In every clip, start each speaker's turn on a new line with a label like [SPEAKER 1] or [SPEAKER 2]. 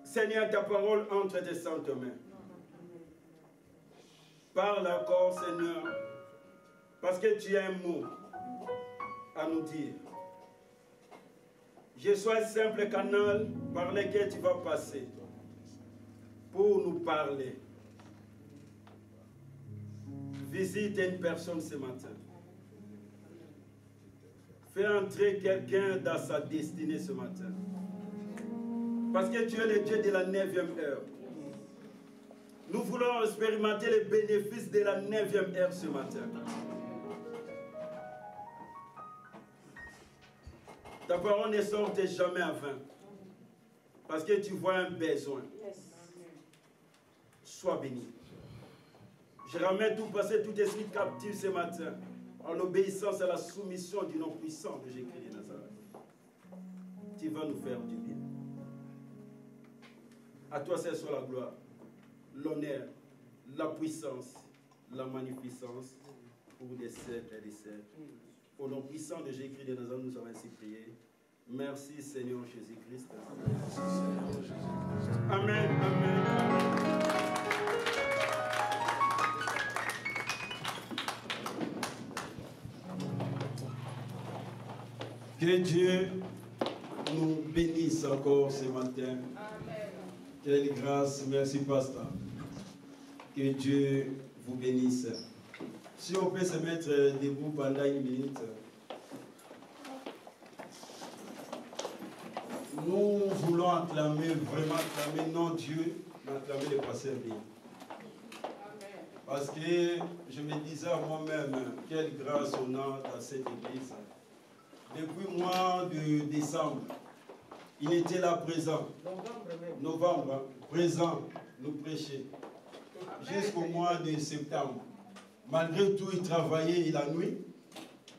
[SPEAKER 1] Seigneur, ta parole entre tes saintes mains. Parle encore, Seigneur, parce que tu as un mot à nous dire. Je sois un simple canal par lequel tu vas passer pour nous parler. Visite une personne ce matin. Fais entrer quelqu'un dans sa destinée ce matin. Parce que tu es le Dieu de la 9e heure. Nous voulons expérimenter les bénéfices de la 9e heure ce matin. Ta parole ne sort jamais à vain. Parce que tu vois un besoin. Sois béni. Je ramène tout passé, tout esprit captif ce matin, en obéissance à la soumission du nom puissant de Jésus-Christ de Nazareth. Tu vas nous faire du bien. À toi seul soit la gloire, l'honneur, la puissance, la magnificence pour des siècles et des siècles. Au nom puissant de Jésus-Christ de Nazareth, nous avons ainsi prié. Merci Seigneur Jésus-Christ. Amen, amen, amen. Que Dieu nous bénisse encore ce matin. Amen. Quelle grâce, merci pasteur. Que Dieu vous bénisse. Si on peut se mettre debout pendant une minute. Nous voulons acclamer, vraiment acclamer, non Dieu, mais acclamer le pasteur bien. Parce que je me disais à moi-même, quelle grâce on a dans cette église. Depuis le mois de décembre, il était là présent. Novembre, présent, nous prêchait. Jusqu'au mois de septembre. Malgré tout, il travaillait la nuit.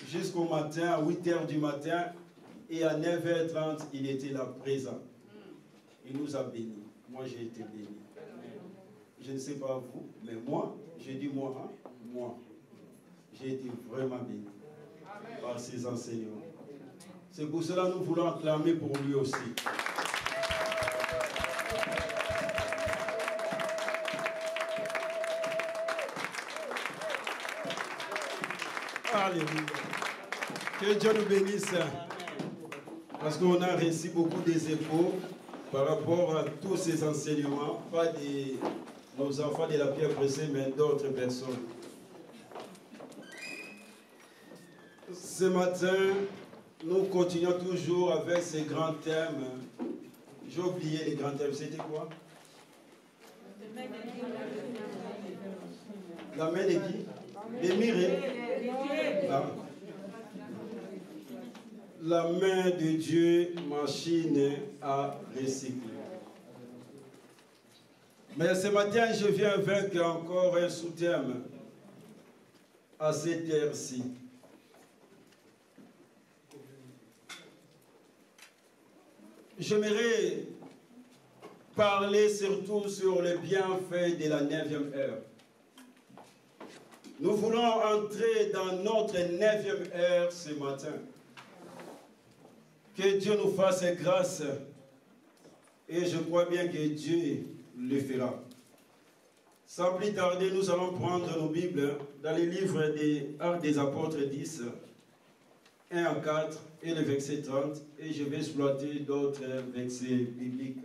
[SPEAKER 1] Jusqu'au matin, à 8 h du matin. Et à 9 h 30, il était là présent. Il nous a bénis. Moi, j'ai été béni. Je ne sais pas vous, mais moi, j'ai dit moi, hein, moi. J'ai été vraiment béni par ses enseignements. C'est pour cela que nous voulons acclamer pour lui aussi. Alléluia. Que Dieu nous bénisse. Parce qu'on a reçu beaucoup des échos par rapport à tous ces enseignements, pas de nos enfants de la pierre pressée, mais d'autres personnes. Ce matin, nous continuons toujours avec ces grands thèmes. J'ai oublié les grands thèmes. C'était quoi? La main de qui? Des miracles. La main de Dieu, machine à recycler. Mais ce matin, je viens avec encore un sous-thème à cette heure-ci. J'aimerais parler surtout sur les bienfaits de la 9e heure. Nous voulons entrer dans notre 9e heure ce matin. Que Dieu nous fasse grâce et je crois bien que Dieu le fera. Sans plus tarder, nous allons prendre nos Bibles dans les livres des Actes des Apôtres 10, 1 à 4 et le verset 30 et je vais exploiter d'autres versets bibliques.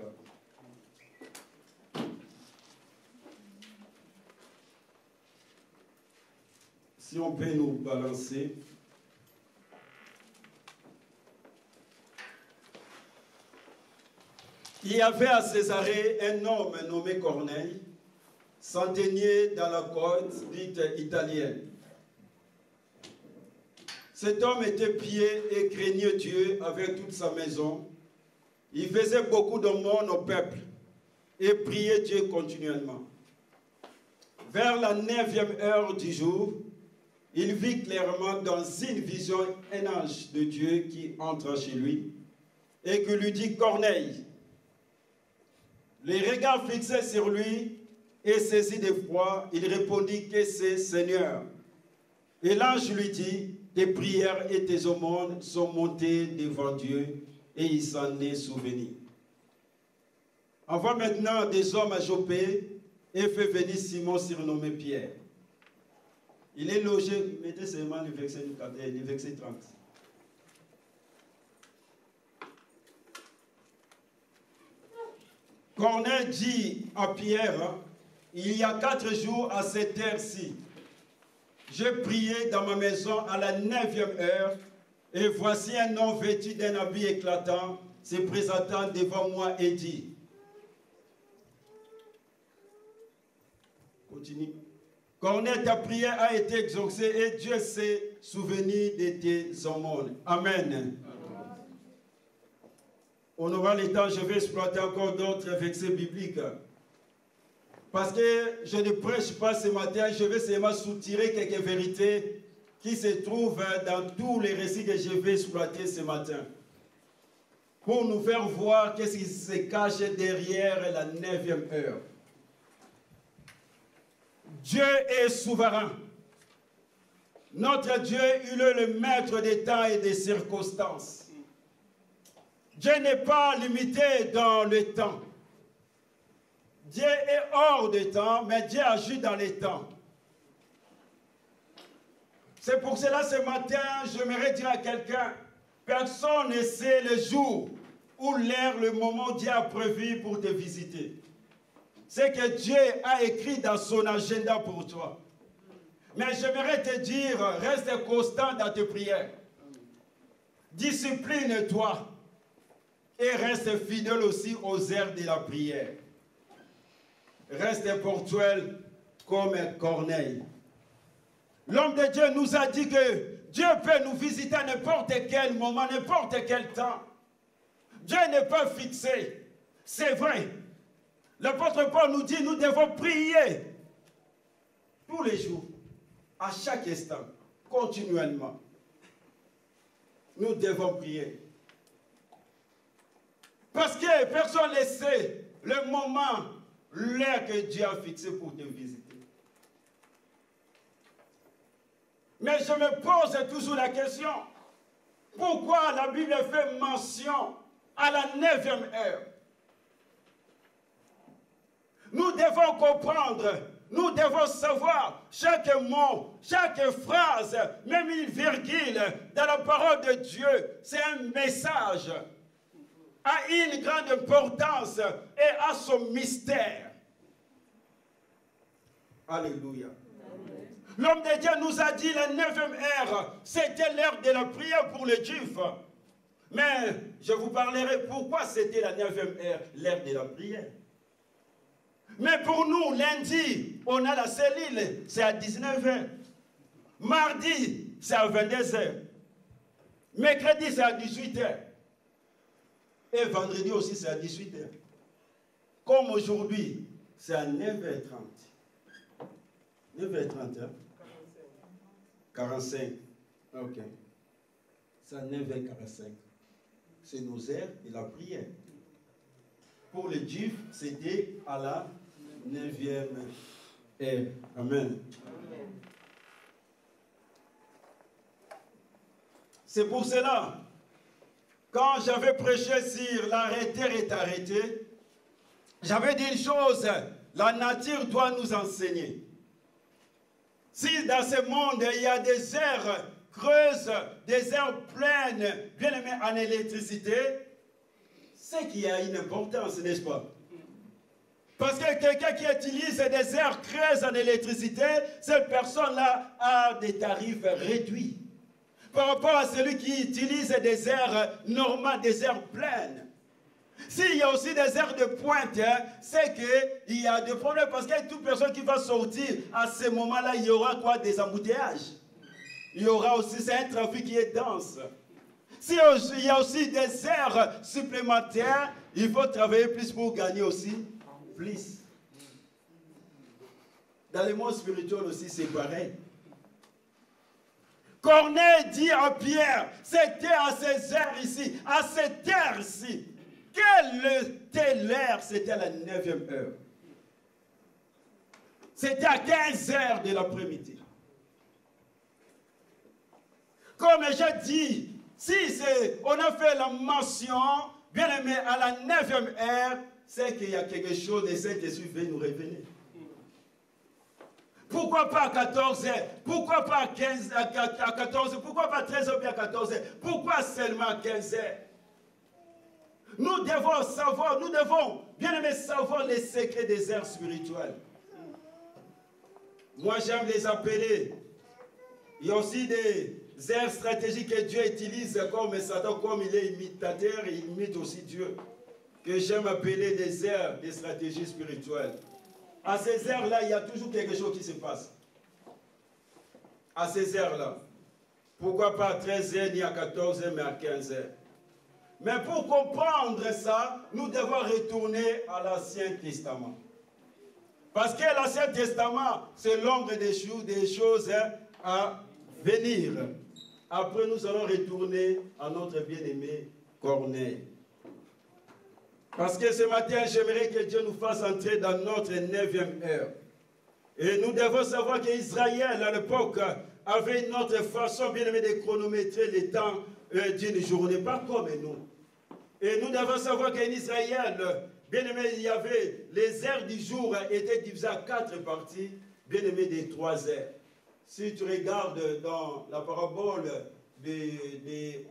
[SPEAKER 1] Si on peut nous balancer. Il y avait à Césarée un homme nommé Corneille, centenier dans la côte dite italienne. Cet homme était pieux et craignait Dieu avec toute sa maison. Il faisait beaucoup d'aumônes au peuple et priait Dieu continuellement. Vers la 9e heure du jour, il vit clairement dans une vision un ange de Dieu qui entre chez lui et qui lui dit « Corneille ». Les regards fixés sur lui et saisi d'effroi, il répondit que c'est Seigneur. Et l'ange lui dit, tes prières et tes aumônes sont montées devant Dieu et il s'en est souvenu. envoie maintenant des hommes à Jopé et fais venir Simon surnommé Pierre. Il est logé, mettez seulement le verset 30. Corneille dit à Pierre, il y a 4 jours à cette heure-ci, j'ai prié dans ma maison à la 9e heure, et voici un homme vêtu d'un habit éclatant, se présentant devant moi et dit, continue. Corneille, ta prière a été exaucée et Dieu s'est souvenu de tes aumônes. Amen. On aura le temps, je vais exploiter encore d'autres versets bibliques. Parce que je ne prêche pas ce matin, je vais seulement soutirer quelques vérités qui se trouvent dans tous les récits que je vais exploiter ce matin. Pour nous faire voir qu'est-ce qui se cache derrière la 9e heure. Dieu est souverain. Notre Dieu, il est le maître des temps et des circonstances. Dieu n'est pas limité dans le temps. Dieu est hors du temps, mais Dieu agit dans les temps. C'est pour cela ce matin, j'aimerais dire à quelqu'un, personne ne sait le jour ou l'heure, le moment où Dieu a prévu pour te visiter. C'est que Dieu a écrit dans son agenda pour toi. Mais j'aimerais te dire, reste constant dans tes prières. Discipline-toi. Et reste fidèle aussi aux heures de la prière. Reste ponctuel comme Corneille. L'homme de Dieu nous a dit que Dieu peut nous visiter à n'importe quel moment, n'importe quel temps. Dieu n'est pas fixé. C'est vrai. L'apôtre Paul nous dit, nous devons prier tous les jours, à chaque instant, continuellement. Nous devons prier. Parce que personne ne sait le moment, l'heure que Dieu a fixé pour te visiter. Mais je me pose toujours la question, pourquoi la Bible fait mention à la 9e heure? Nous devons comprendre, nous devons savoir chaque mot, chaque phrase, même une virgule dans la parole de Dieu, c'est un message, a une grande importance et a son mystère. Alléluia. L'homme de Dieu nous a dit la 9e heure, c'était l'heure de la prière pour les Juifs. Mais je vous parlerai pourquoi c'était la 9e heure, l'heure de la prière. Mais pour nous, lundi, on a la cellule, c'est à 19h. Mardi, c'est à 22h. Mercredi, c'est à 18h. Et vendredi aussi, c'est à 18h. Comme aujourd'hui, c'est à 9h30. 9h30, hein? 45. Ok. C'est à 9h45. C'est nos heures de la prière. Pour les Juifs, c'était à la 9e heure. Amen. C'est pour cela, quand j'avais prêché sur l'arrêter est arrêté, j'avais dit une chose, la nature doit nous enseigner. Si dans ce monde, il y a des aires creuses, des aires pleines, bien aimées en électricité, c'est qu'il y a une importance, n'est-ce pas? Parce que quelqu'un qui utilise des aires creuses en électricité, cette personne-là a des tarifs réduits. Par rapport à celui qui utilise des aires normales, des aires pleines. S'il y a aussi des aires de pointe, hein, c'est qu'il y a des problèmes parce que toute personne qui va sortir à ce moment-là, il y aura quoi? Des embouteillages. Il y aura aussi, c'est un trafic qui est dense. S'il y a aussi des aires supplémentaires, il faut travailler plus pour gagner aussi plus. Dans le monde spirituel aussi, c'est pareil. Corneille dit à Pierre, c'était à ces heures ici, à cette heure-ci. Quelle était l'heure? C'était à la 9e heure. C'était à 15 heures de l'après-midi. Comme j'ai dit, si on a fait la mention, bien aimé, à la 9e heure, c'est qu'il y a quelque chose, le Saint-Esprit veut nous révéler. Pourquoi pas à 14 heures? Pourquoi pas à 15, à 14 heures? Pourquoi pas 13 heures bien à 14 heures? Pourquoi seulement à 15 heures? Nous devons savoir, nous devons, bien aimé, savoir les secrets des airs spirituels. Moi, j'aime les appeler. Il y a aussi des airs stratégiques que Dieu utilise comme Satan, comme il est imitateur, il imite aussi Dieu. Que j'aime appeler des airs, des stratégies spirituelles. À ces heures-là, il y a toujours quelque chose qui se passe. À ces heures-là. Pourquoi pas à 13 heures, ni à 14 heures, mais à 15 heures. Mais pour comprendre ça, nous devons retourner à l'Ancien Testament. Parce que l'Ancien Testament, c'est l'ombre des choses à venir. Après, nous allons retourner à notre bien-aimé Corneille. Parce que ce matin, j'aimerais que Dieu nous fasse entrer dans notre 9e heure. Et nous devons savoir qu'Israël, à l'époque, avait une autre façon, bien aimé, de chronométrer les temps d'une journée, pas comme nous. Et nous devons savoir qu'en Israël, bien aimé, il y avait les heures du jour étaient divisées à 4 parties, bien aimé, des 3 heures. Si tu regardes dans la parabole des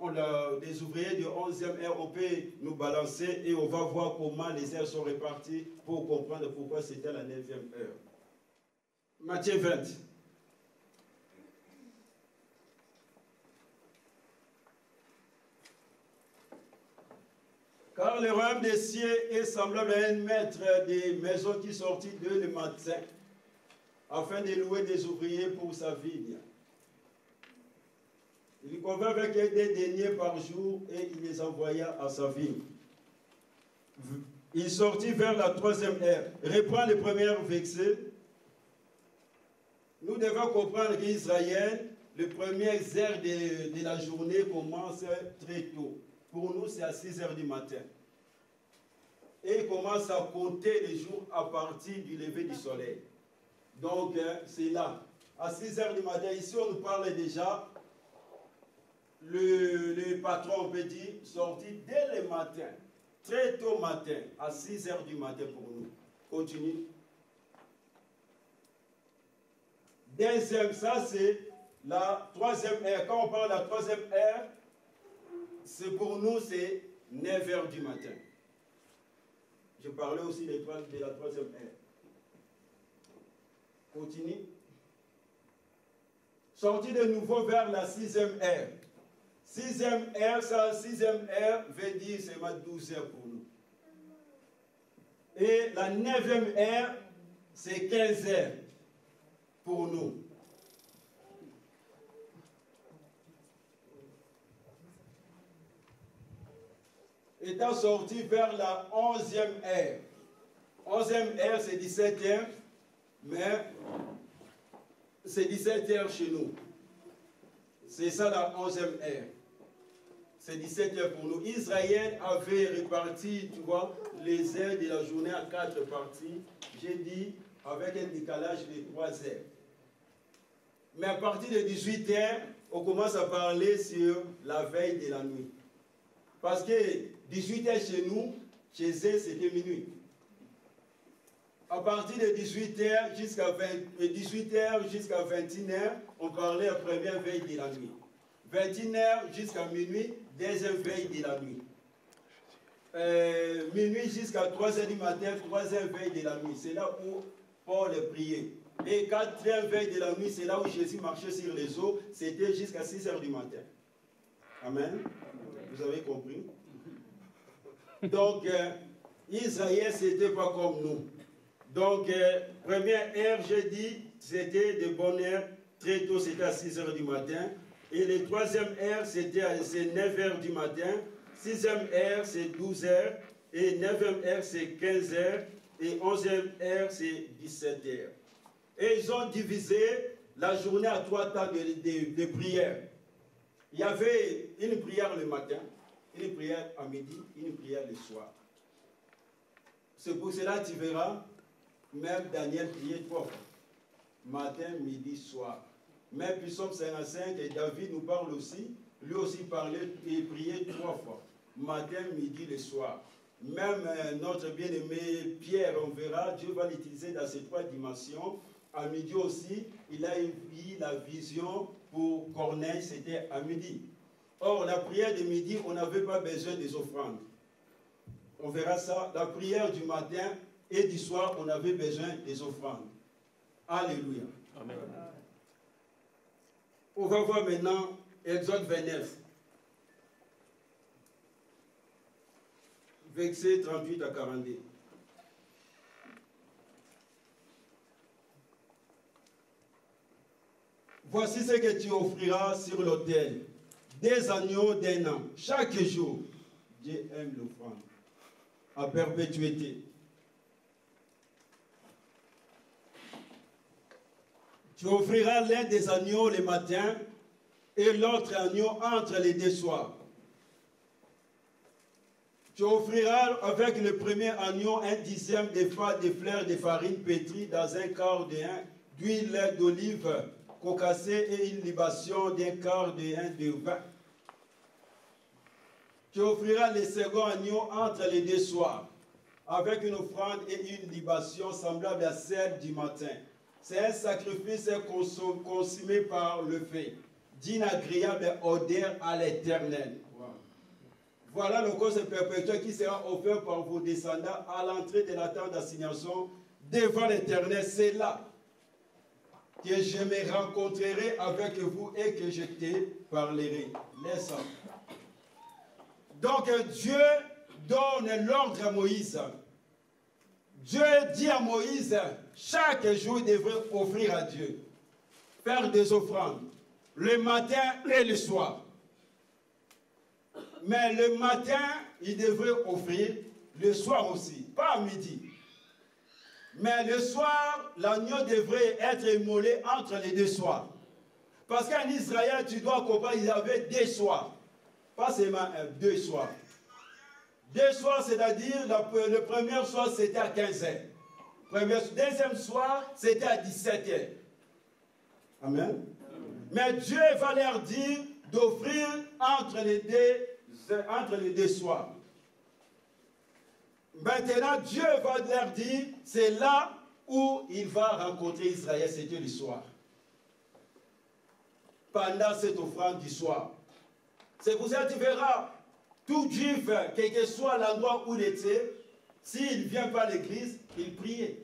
[SPEAKER 1] ouvriers de 11e heure, on peut nous balancer et on va voir comment les heures sont réparties pour comprendre pourquoi c'était la 9e heure. Matthieu 20. Car le royaume des cieux est semblable à un maître des maisons qui sortit le matin afin de louer des ouvriers pour sa vigne. Il convint avec des deniers par jour et il les envoya à sa vigne. Il sortit vers la 3e heure. Reprend les premières vexées. Nous devons comprendre qu'Israël, les premières heures de la journée commencent très tôt. Pour nous, c'est à 6 heures du matin. Et il commence à compter les jours à partir du lever du soleil. Donc, c'est là. À 6 heures du matin, ici, on nous parle déjà, le patron, on peut dire, sorti dès le matin, très tôt matin, à 6 heures du matin pour nous. Continue. Deuxième, ça c'est la 3e heure. Quand on parle de la 3e heure, c'est pour nous, c'est 9 heures du matin. Je parlais aussi de la 3e heure. Continue. Sorti de nouveau vers la 6e heure. 6e heure, ça, 6e heure veut dire c'est 12 heures pour nous. Et la 9e heure, c'est 15 heures pour nous. Étant sorti vers la 11e heure. 11e heure, c'est 17 heures, mais c'est 17 heures chez nous. C'est ça la 11e heure. C'est 17 heures pour nous. Israël avait réparti, tu vois, les heures de la journée en 4 parties. J'ai dit, avec un décalage de 3 heures. Mais à partir de 18 heures, on commence à parler sur la veille de la nuit. Parce que 18 heures chez nous, chez eux, c'était minuit. À partir de 18 heures jusqu'à 21 heures, on parlait la première veille de la nuit. 21 heures jusqu'à minuit, deuxième veille de la nuit. Minuit jusqu'à 3 heures du matin, troisième veille de la nuit. C'est là où Paul priait. Et quatrième veille de la nuit, c'est là où Jésus marchait sur les eaux. C'était jusqu'à 6 heures du matin. Amen. Vous avez compris? Donc, Israël, c'était pas comme nous. Donc, première heure, j'ai dit, c'était de bonne heure. Très tôt, c'était à 6 heures du matin. Et la 3e heure, c'est 9 heures du matin. 6e heure, c'est 12 heures. Et 9e heure, c'est 15 heures. Et 11e heure, c'est 17 heures. Et ils ont divisé la journée à 3 temps de prière. Il y avait une prière le matin, une prière à midi, une prière le soir. C'est pour cela que tu verras, même Daniel priait 3 fois. Matin, midi, soir. Même Psaume 55, et David nous parle aussi, lui aussi parlait et priait 3 fois. Matin, midi, le soir. Même notre bien-aimé Pierre, on verra, Dieu va l'utiliser dans ces 3 dimensions. À midi aussi, il a eu la vision pour Corneille, c'était à midi. Or, la prière de midi, on n'avait pas besoin des offrandes. On verra ça. La prière du matin et du soir, on avait besoin des offrandes. Alléluia. Amen. On va voir maintenant Exode 29. Versets 38 à 42. Voici ce que tu offriras sur l'autel. Des agneaux d'1 an, chaque jour. Dieu aime l'offrande. À perpétuité. Tu offriras l'un des agneaux le matin et l'autre agneau entre les 2 soirs. Tu offriras avec le premier agneau 1/10 de fleurs de farine pétrie dans un quart d'huile d'olive concassée et une libation d'un quart de vin. Tu offriras le second agneau entre les 2 soirs, avec une offrande et une libation semblable à celle du matin. C'est un sacrifice consumé par le feu, d'une agréable odeur à l'Éternel. Wow. Voilà le cause perpétuel qui sera offert par vos descendants à l'entrée de la tente d'assignation devant l'Éternel. C'est là que je me rencontrerai avec vous et que je te parlerai. Laisse. Donc Dieu donne l'ordre à Moïse. Dieu dit à Moïse, chaque jour il devrait offrir à Dieu, faire des offrandes, le matin et le soir. Mais le matin, il devrait offrir, le soir aussi, pas à midi. Mais le soir, l'agneau devrait être immolé entre les 2 soirs. Parce qu'en Israël, tu dois comprendre, il y avait 2 soirs. Pas seulement 2 soirs. 2 soirs, c'est-à-dire, le premier soir, c'était à 15h. Deuxième soir, c'était à 17h. Amen. Mais Dieu va leur dire d'offrir entre les deux soirs. Maintenant, Dieu va leur dire, c'est là où il va rencontrer Israël, c'était le soir. Pendant cette offrande du soir. C'est pour ça que tu verras, tout juif, quel que soit l'endroit où il était, s'il ne vient pas à l'église, il priait.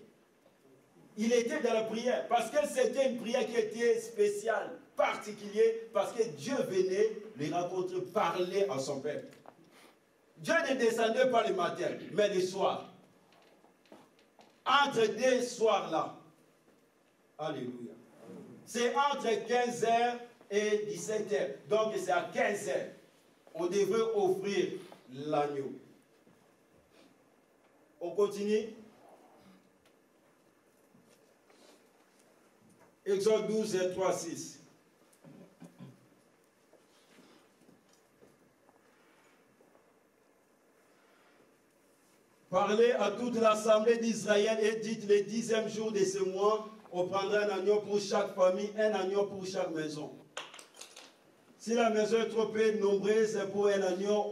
[SPEAKER 1] Il était dans la prière, parce que c'était une prière qui était spéciale, particulière, parce que Dieu venait les rencontrer, parler à son peuple. Dieu ne descendait pas le matin, mais le soir. Entre 2 soirs là. Alléluia. C'est entre 15h et 17h. Donc c'est à 15h. On devrait offrir l'agneau. On continue. Exode 12, 3, 6. Parlez à toute l'assemblée d'Israël et dites le 10e jour de ce mois, on prendra un agneau pour chaque famille, un agneau pour chaque maison. Si la maison est trop peu nombreuse pour un agneau,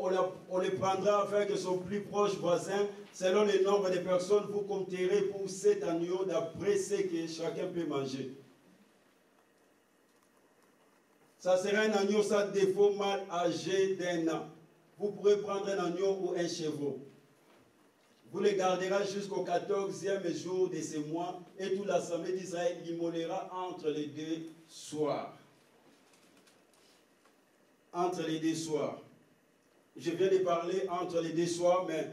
[SPEAKER 1] on le prendra avec son plus proche voisin. Selon le nombre de personnes, vous compterez pour cet agneau d'après ce que chacun peut manger. Ça sera un agneau sans défaut, mâle âgé d'1 an. Vous pourrez prendre un agneau ou un chevreau. Vous le garderez jusqu'au 14e jour de ce mois et toute l'assemblée d'Israël l'immolera entre les 2 soirs. Entre les 2 soirs. Je viens de parler entre les 2 soirs, mais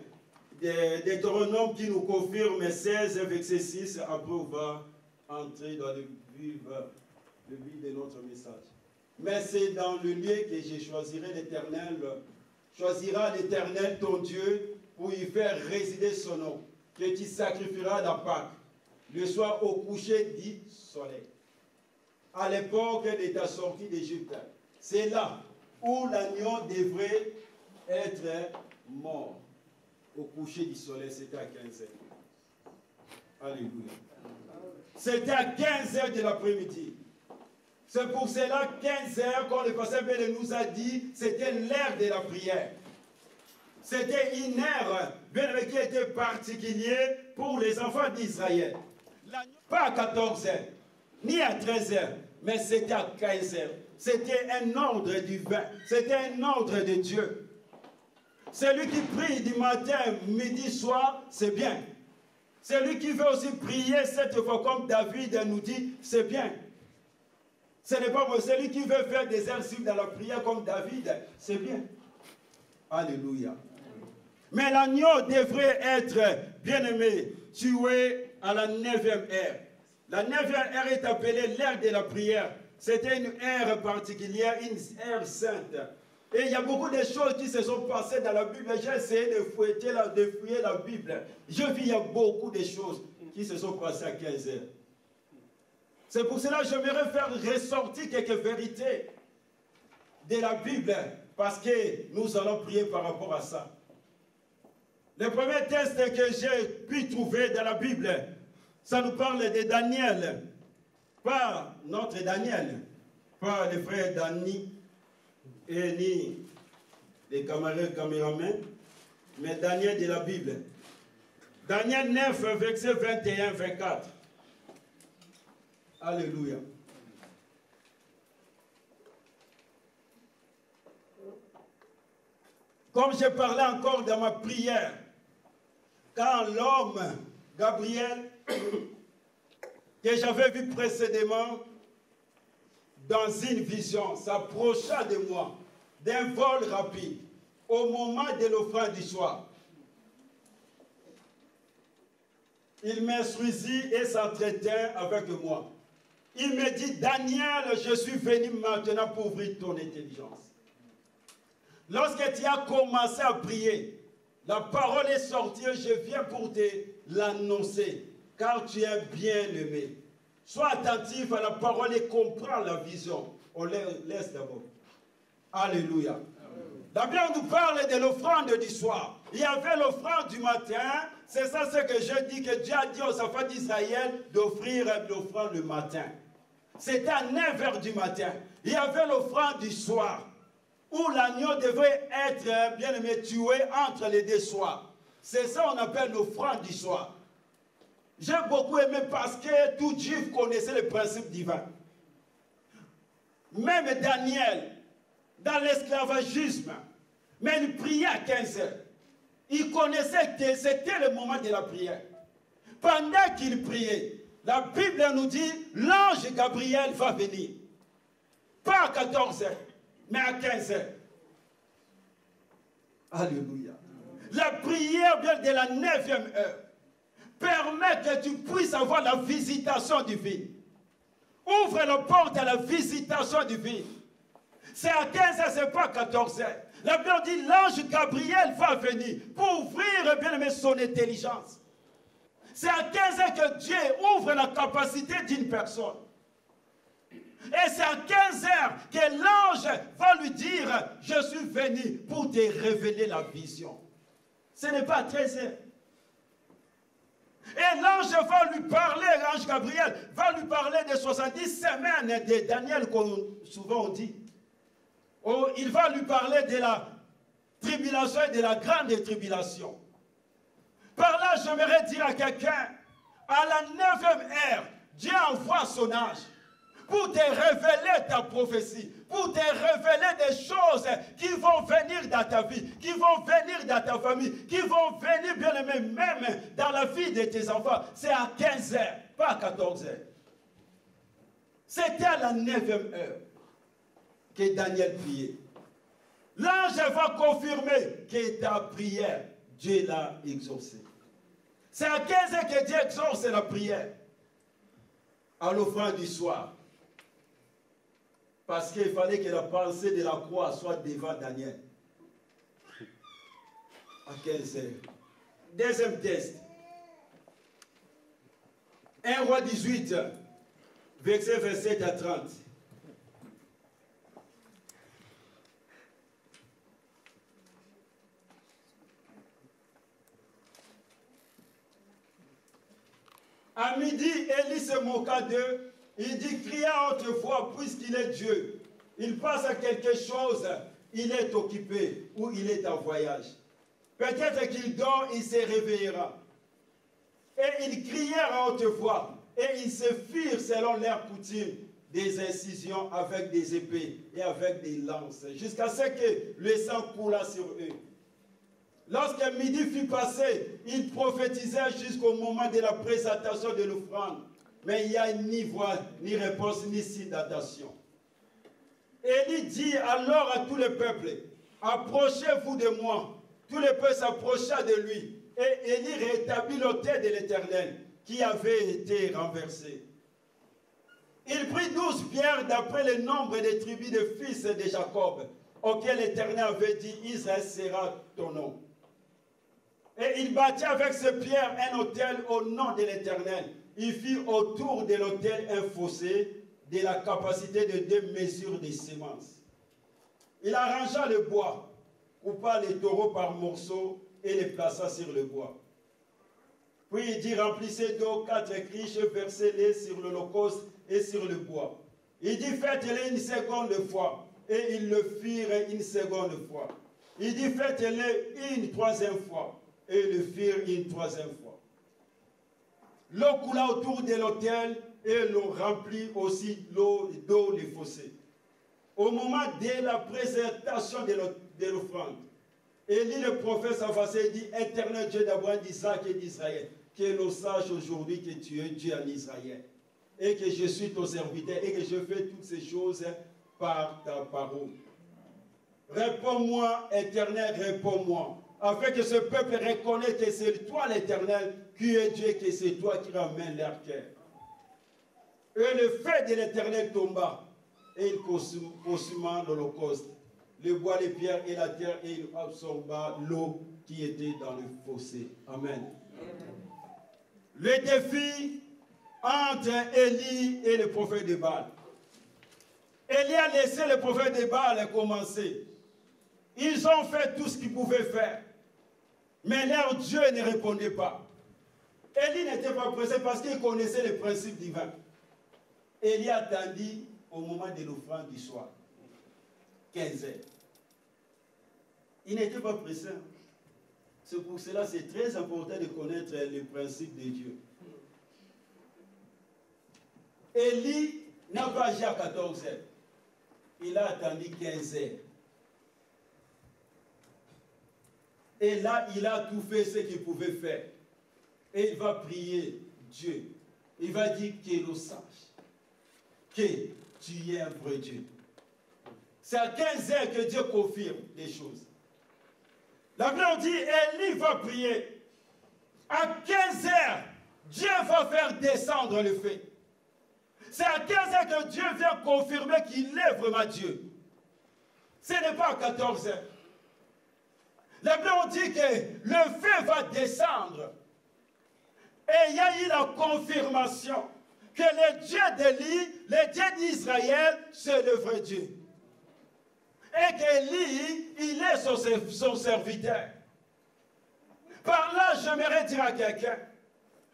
[SPEAKER 1] Deutéronome qui nous confirme 16, verset 6, après on va entrer dans le vif de notre message. Mais c'est dans le lieu que je choisirai l'Éternel, choisira l'Éternel ton Dieu pour y faire résider son nom, que tu sacrifieras la Pâque, le soir au coucher du soleil. À l'époque de ta sortie d'Égypte, c'est là où l'agneau devrait être mort. Au coucher du soleil, c'était à 15h. Alléluia. C'était à 15h de l'après-midi. C'est pour cela 15h, quand le pasteur Bélé nous a dit, c'était l'heure de la prière. C'était une heure bien-aimé, qui était particulier pour les enfants d'Israël. Pas à 14 heures, ni à 13 heures, mais c'était à 15 heures. C'était un ordre divin, c'était un ordre de Dieu. Celui qui prie du matin, midi, soir, c'est bien. Celui qui veut aussi prier cette fois comme David nous dit, c'est bien. Ce n'est pas moi. Celui qui veut faire des exercices dans la prière comme David, c'est bien. Alléluia. Mais l'agneau devrait être, bien-aimé, tué à la 9e heure. La 9e heure est appelée l'heure de la prière. C'était une heure particulière, une heure sainte. Et il y a beaucoup de choses qui se sont passées dans la Bible. J'ai essayé de fouiller la Bible. Je vis, il y a beaucoup de choses qui se sont passées à 15 heures. C'est pour cela que j'aimerais faire ressortir quelques vérités de la Bible, parce que nous allons prier par rapport à ça. Le premier texte que j'ai pu trouver dans la Bible, ça nous parle de Daniel. Pas notre Daniel, pas les frères Dani et ni les caméramans, mais Daniel de la Bible. Daniel 9, verset 21-24. Alléluia. Comme j'ai parlé encore dans ma prière, quand l'homme, Gabriel, que j'avais vu précédemment, dans une vision, s'approcha de moi d'un vol rapide au moment de l'offrande du soir. Il m'instruisit et s'entretint avec moi. Il me dit, Daniel, je suis venu maintenant pour ouvrir ton intelligence. Lorsque tu as commencé à prier, la parole est sortie, je viens pour te l'annoncer, car tu es bien-aimé. Sois attentif à la parole et comprends la vision. On laisse d'abord. Alléluia. La Bible nous parle de l'offrande du soir. Il y avait l'offrande du matin. C'est ça ce que je dis, que Dieu a dit aux enfants d'Israël d'offrir l'offrande le matin. C'était à 9 h du matin. Il y avait l'offrande du soir, où l'agneau devait être, bien aimé, tué entre les deux soirs. C'est ça qu'on appelle l'offrande du soir. J'ai beaucoup aimé parce que tout juif connaissait le principe divin. Même Daniel, dans l'esclavagisme, mais il priait à 15 heures. Il connaissait que c'était le moment de la prière. Pendant qu'il priait, la Bible nous dit, l'ange Gabriel va venir. Pas à 14 heures, mais à 15 heures. Alléluia. La prière de la 9e heure permet que tu puisses avoir la visitation divine. Ouvre la porte à la visitation divine. C'est à 15 heures, ce n'est pas à 14 heures. La Bible dit, l'ange Gabriel va venir pour ouvrir, bien aimé, son intelligence. C'est à 15 heures que Dieu ouvre la capacité d'une personne. Et c'est à 15 heures que l'ange va lui dire, je suis venu pour te révéler la vision. Ce n'est pas à 13 heures. Et l'ange va lui parler, l'ange Gabriel va lui parler des 70 semaines de Daniel, comme souvent on dit. Oh, il va lui parler de la tribulation et de la grande tribulation. Par là, j'aimerais dire à quelqu'un, à la 9e heure, Dieu envoie son ange pour te révéler ta prophétie, pour te révéler des choses qui vont venir dans ta vie, qui vont venir dans ta famille, qui vont venir, bien aimé, même dans la vie de tes enfants. C'est à 15 heures, pas à 14 heures. C'était à la 9e heure que Daniel priait. L'ange va confirmer que ta prière, Dieu l'a exaucée. C'est à 15 heures que Dieu exauce la prière à l'offrande du soir. Parce qu'il fallait que la pensée de la croix soit devant Daniel. À 15 heures. Deuxième test. 1 Roi 18, verset 27 à 30. À midi, Élie se moqua d'eux. Il dit, crie à haute voix, puisqu'il est Dieu. Il passe à quelque chose, il est occupé ou il est en voyage. Peut-être qu'il dort, il se réveillera. Et ils crièrent à haute voix, et ils se firent selon leur coutume des incisions avec des épées et avec des lances, jusqu'à ce que le sang coula sur eux. Lorsque midi fut passé, ils prophétisèrent jusqu'au moment de la présentation de l'offrande. Mais il n'y a ni voix, ni réponse, ni signe d'attention. Élie dit alors à tout le peuple, approchez-vous de moi. Tout le peuple s'approcha de lui. Et Élie rétablit l'autel de l'Éternel qui avait été renversé. Il prit 12 pierres d'après le nombre des tribus des fils de Jacob, auxquels l'Éternel avait dit, Israël sera ton nom. Et il bâtit avec ces pierres un autel au nom de l'Éternel. Il fit autour de l'autel un fossé de la capacité de 2 mesures de semences. Il arrangea le bois, coupa les taureaux par morceaux et les plaça sur le bois. Puis il dit, remplissez d'eau 4 criches, versez-les sur l'holocauste et sur le bois. Il dit, faites-les une seconde fois. Et ils le firent une seconde fois. Il dit, faites-les une troisième fois. Et ils le firent une troisième fois. L'eau coula autour de l'autel et l'eau remplit aussi d'eau les fossés. Au moment de la présentation de l'offrande, Élie le prophète s'avançait et dit, Éternel Dieu d'Abraham, d'Isaac et d'Israël, que l'on sache aujourd'hui que tu es Dieu en Israël, et que je suis ton serviteur, et que je fais toutes ces choses par ta parole. Réponds-moi, Éternel, réponds-moi, afin que ce peuple reconnaisse que c'est toi l'Éternel, qui est Dieu, que c'est toi qui ramènes leur cœur. Et le feu de l'Éternel tomba, et il consuma l'holocauste, le bois, les pierres et la terre, et il absorba l'eau qui était dans le fossé. Amen. Le défi entre Élie et le prophète de Baal. Élie a laissé le prophète de Baal commencer. Ils ont fait tout ce qu'ils pouvaient faire. Mais leur Dieu ne répondait pas. Élie n'était pas pressé parce qu'il connaissait les principes divins. Élie attendit au moment de l'offrande du soir. 15 heures. Il n'était pas pressé. C'est pour cela que c'est très important de connaître les principes de Dieu. Élie n'a pas agi à 14 heures. Il a attendu 15 heures. Et là, il a tout fait ce qu'il pouvait faire. Et il va prier Dieu. Il va dire qu'il nous sache que tu es un vrai Dieu. C'est à 15 heures que Dieu confirme les choses. La Bible dit, Élie va prier. À 15 heures, Dieu va faire descendre le feu. C'est à 15 heures que Dieu vient confirmer qu'il est vraiment Dieu. Ce n'est pas à 14 heures. La Bible dit que le feu va descendre. Et il y a eu la confirmation que le Dieu d'Élie, le Dieu d'Israël, c'est le vrai Dieu. Et qu'Élie, il est son serviteur. Par là, j'aimerais dire à quelqu'un,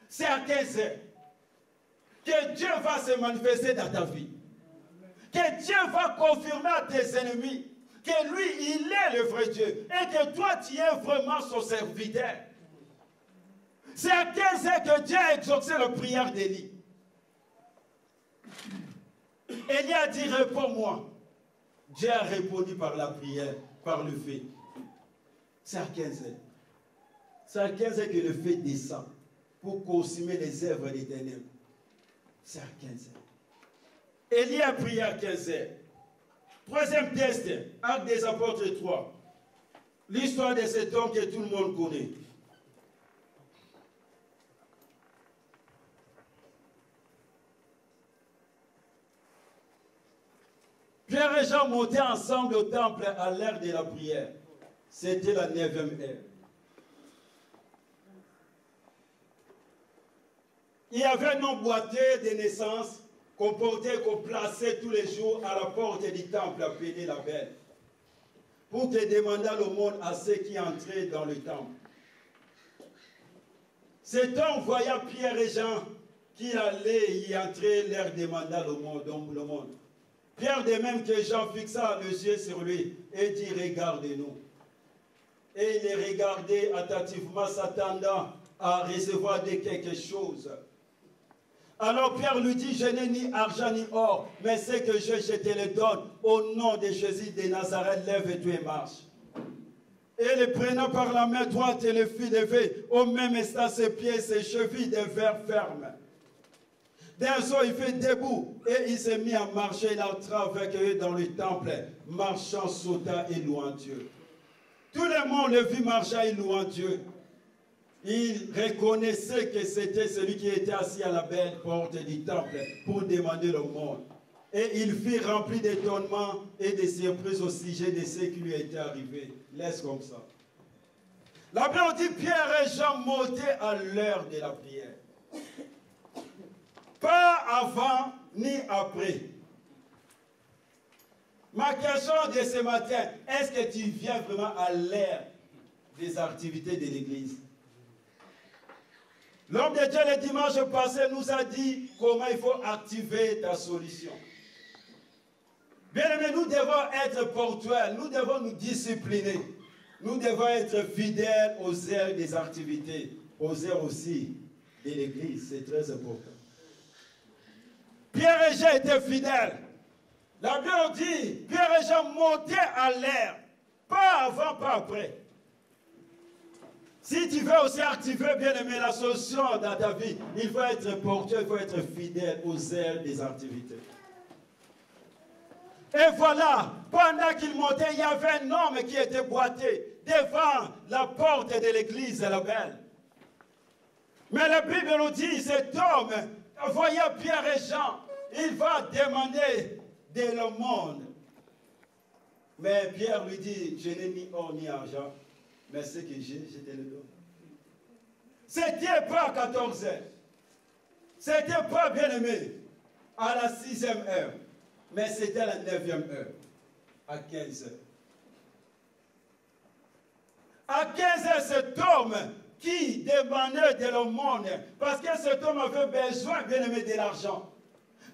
[SPEAKER 1] c'est à 15 heures que Dieu va se manifester dans ta vie. Que Dieu va confirmer à tes ennemis que lui, il est le vrai Dieu. Et que toi, tu es vraiment son serviteur. C'est à 15 heures que Dieu a exaucé la prière d'Élie. Élie a dit, réponds-moi. Dieu a répondu par la prière, par le feu. C'est à 15 heures. C'est à 15 heures que le feu descend pour consumer les œuvres des ténèbres. C'est à 15 heures. Élie a prié à 15 heures. Troisième test, Actes des Apôtres 3. L'histoire de cet homme que tout le monde connaît. Pierre et Jean montaient ensemble au temple à l'heure de la prière. C'était la 9e heure. Il y avait un homme boiteux de naissance qu'on portait, qu'on plaçait tous les jours à la porte du temple appelé la Belle, pour que demanda l'aumône à ceux qui entraient dans le temple. Cet homme voyant Pierre et Jean qui allaient y entrer, leur demanda l'aumône. Pierre, de même que Jean, fixa les yeux sur lui et dit, regarde-nous. Et il les regardait attentivement, s'attendant à recevoir de quelque chose. Alors Pierre lui dit, je n'ai ni argent ni or, mais ce que je te le donne. Au nom de Jésus de Nazareth, lève-toi et marche. Et le prenant par la main droite, et le fit lever. Au même instant, ses pieds, ses chevilles devinrent fermes. D'un saut, il fait debout, et il s'est mis à marcher. Il entra avec eux dans le temple, marchant, sautant et louant Dieu. Tout le monde le vit marcher et louant Dieu. Il reconnaissait que c'était celui qui était assis à la belle porte du temple pour demander le monde. Et il fut rempli d'étonnement et de surprise au sujet de ce qui lui était arrivé. Laisse comme ça. La Bible dit Pierre et Jean montaient à l'heure de la prière. Pas avant ni après. Ma question de ce matin, est-ce que tu viens vraiment à l'heure des activités de l'Église? L'homme de Dieu le dimanche passé nous a dit comment il faut activer ta solution. Bien aimé, nous devons être porteurs, nous devons nous discipliner. Nous devons être fidèles aux heures des activités, aux heures aussi de l'Église. C'est très important. Pierre et Jean étaient fidèles. La Bible dit, Pierre et Jean montaient à l'heure. Pas avant, pas après. Si tu veux aussi activer, bien aimé, la solution dans ta vie, il faut être porteur, il faut être fidèle aux heures des activités. Et voilà, pendant qu'il montait, il y avait un homme qui était boité devant la porte de l'église, la belle. Mais la Bible nous dit, cet homme, voyant Pierre et Jean, il va demander de le monde. Mais Pierre lui dit, je n'ai ni or ni argent, mais ce que j'ai, je te le donne. C'était pas à 14 heures. C'était pas, bien aimé, à la 6e heure. Mais c'était à la 9e heure. À 15 heures. À 15 heures, cet homme qui demandait de le monde, parce que cet homme avait besoin, bien aimé, de l'argent.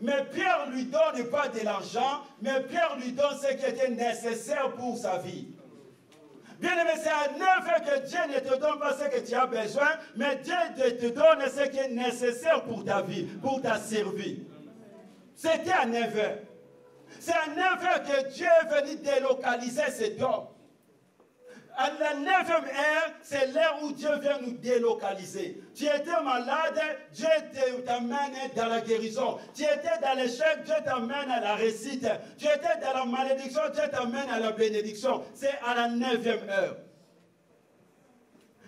[SPEAKER 1] Mais Pierre ne lui donne pas de l'argent, mais Pierre lui donne ce qui était nécessaire pour sa vie. Bien aimé, c'est à 9 heures que Dieu ne te donne pas ce que tu as besoin, mais Dieu te donne ce qui est nécessaire pour ta vie, pour ta survie. C'était à 9 heures. C'est à 9 heures que Dieu est venu délocaliser cet homme. À la 9e heure, c'est l'heure où Dieu vient nous délocaliser. Tu étais malade, Dieu t'amène dans la guérison. Tu étais dans l'échec, Dieu t'amène à la réussite. Tu étais dans la malédiction, Dieu t'amène à la bénédiction. C'est à la 9e heure.